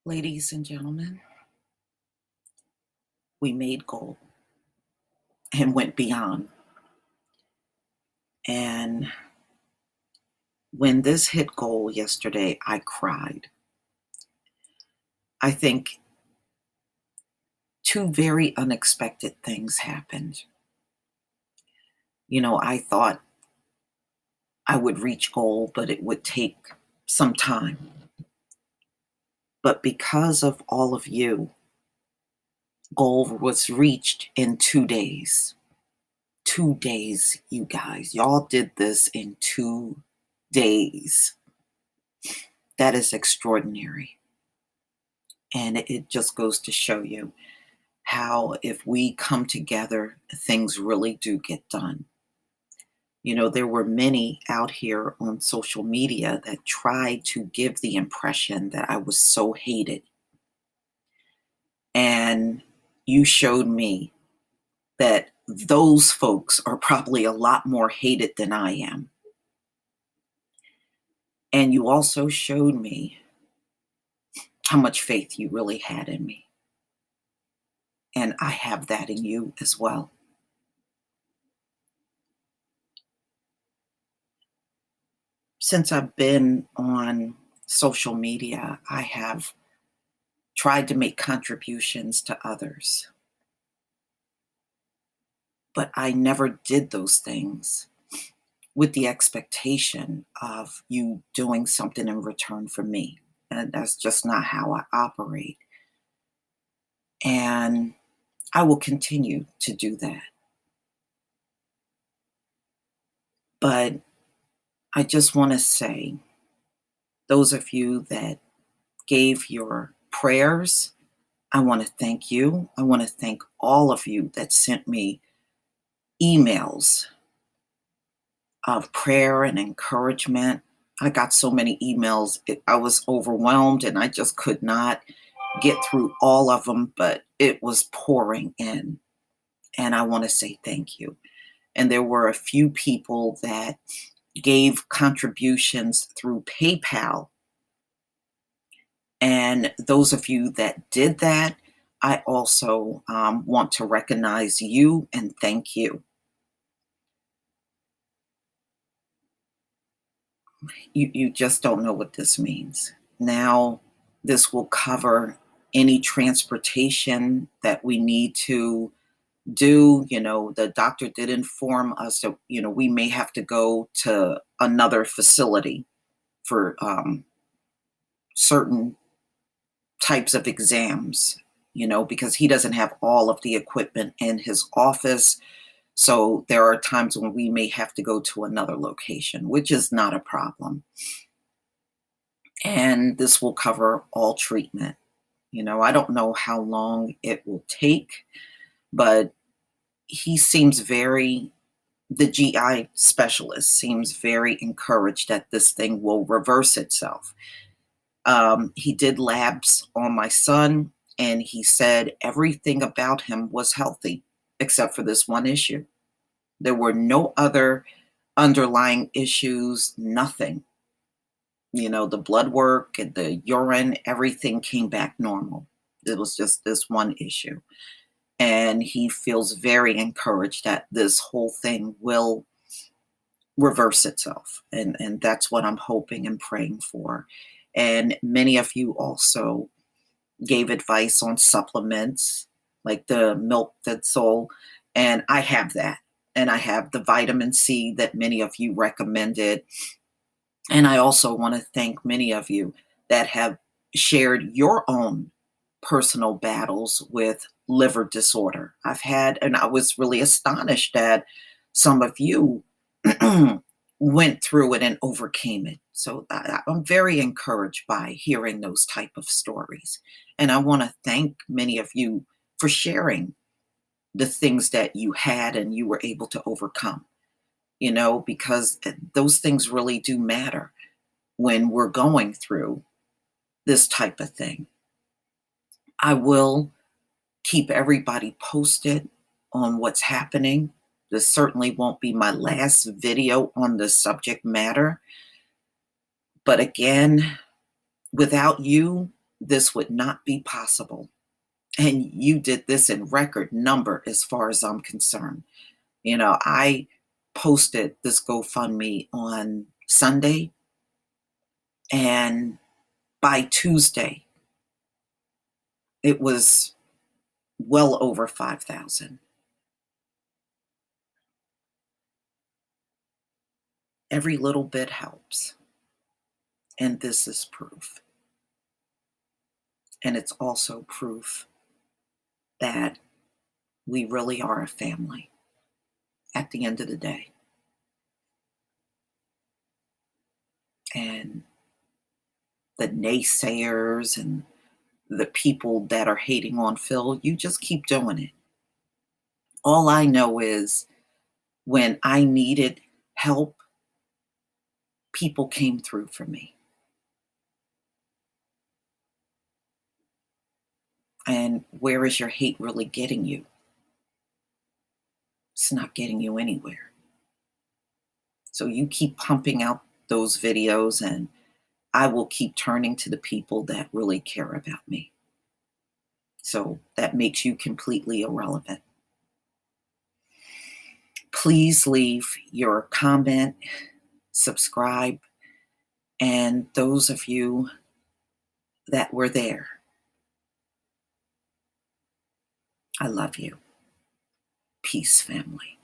Ladies and gentlemen, we made goal and went beyond. And when this hit goal yesterday, I cried. I think two very unexpected things happened. I thought I would reach goal, but it would take some time. But because of all of you, goal was reached in 2 days. 2 days, you guys. Y'all did this in 2 days. That is extraordinary. And it just goes to show you how, if we come together, things really do get done. There were many out here on social media that tried to give the impression that I was so hated. And you showed me that those folks are probably a lot more hated than I am. And you also showed me how much faith you really had in me. And I have that in you as well. Since I've been on social media, I have tried to make contributions to others. But I never did those things with the expectation of you doing something in return for me. And that's just not how I operate. And I will continue to do that. But I just want to say, those of you that gave your prayers, I want to thank you. I want to thank all of you that sent me emails of prayer and encouragement. I got so many emails. I was overwhelmed and I just could not get through all of them, but it was pouring in. And I want to say thank you. And there were a few people that gave contributions through PayPal. And those of you that did that, I also want to recognize you and thank you. You just don't know what this means. Now, this will cover any transportation that we need to do. The doctor did inform us that, we may have to go to another facility for certain types of exams, because he doesn't have all of the equipment in his office. So there are times when we may have to go to another location, which is not a problem. And this will cover all treatment. I don't know how long it will take, but the GI specialist seems very encouraged that this thing will reverse itself. He did labs on my son, and he said everything about him was healthy except for this one issue. There were no other underlying issues, nothing. The blood work and the urine, everything came back normal. It was just this one issue. And he feels very encouraged that this whole thing will reverse itself. And that's what I'm hoping and praying for. And many of you also gave advice on supplements like the milk thistle. And I have that. And I have the vitamin C that many of you recommended. And I also want to thank many of you that have shared your own personal battles with liver disorder. And I was really astonished that some of you went through it and overcame it. So I'm very encouraged by hearing those type of stories. And I want to thank many of you for sharing the things that you had and you were able to overcome, because those things really do matter when we're going through this type of thing. I will keep everybody posted on what's happening. This certainly won't be my last video on this subject matter. But again, without you, this would not be possible. And you did this in record number as far as I'm concerned. I posted this GoFundMe on Sunday, and by Tuesday, it was well over 5,000. Every little bit helps. And this is proof. And it's also proof that we really are a family at the end of the day. And the naysayers and the people that are hating on Phil, you just keep doing it. All I know is when I needed help, people came through for me. And where is your hate really getting you? It's not getting you anywhere. So you keep pumping out those videos, and I will keep turning to the people that really care about me. So that makes you completely irrelevant. Please leave your comment, subscribe, and those of you that were there, I love you. Peace, family.